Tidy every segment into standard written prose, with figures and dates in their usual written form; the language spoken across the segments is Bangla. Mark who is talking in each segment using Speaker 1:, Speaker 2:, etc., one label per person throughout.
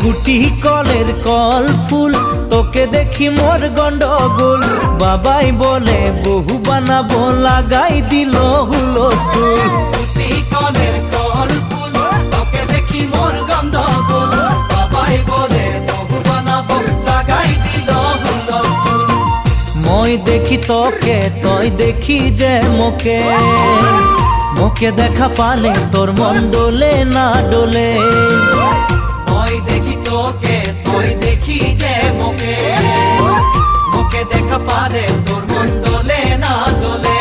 Speaker 1: গুটি কলের কল ফুল তোকে দেখি মোর গন্ডগোল বাবাই বলে বহু বানাবো লাগাই দিল হুলস্থুল
Speaker 2: গুটি কলের কল ফুল তোকে দেখি মোর গন্ডগোল বাবাই বলে বহু বানাবো লাগাই দিল হুলস্থুল
Speaker 1: মই দেখি তোকে তই দেখি যে মোকে মোকে দেখা পালে তোর মন ডোলে না ডোলে
Speaker 2: মই দেখি তোকে তুই দেখি যে মোকে মোকে দেখা পারে তোর মন দোলে না দোলে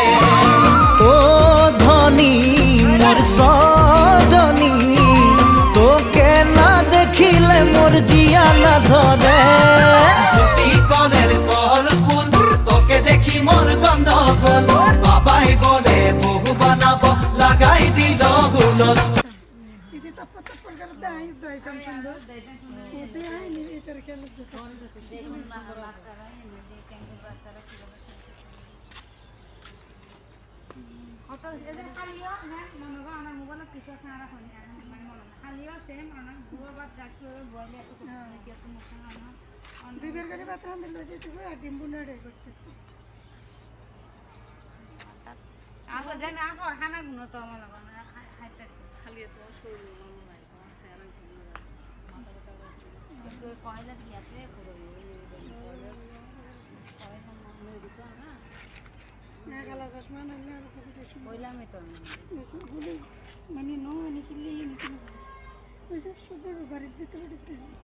Speaker 1: ও ধনী মোর সজনী তোকে না দেখিলে মোর জিয়া না ধরে
Speaker 2: গুটি কলের কল ফুল তোকে দেখি মোর গন্ডগোল বাবাই বলে বহু বানাবো লাগাই দিল হুলস্থুল
Speaker 3: খানা গুলো তো আমার খালি তো শরীর কয়লা দিয়াছে
Speaker 4: মানে নো অনেক সূর্য বাড়ির ভিতরে ঢুকতে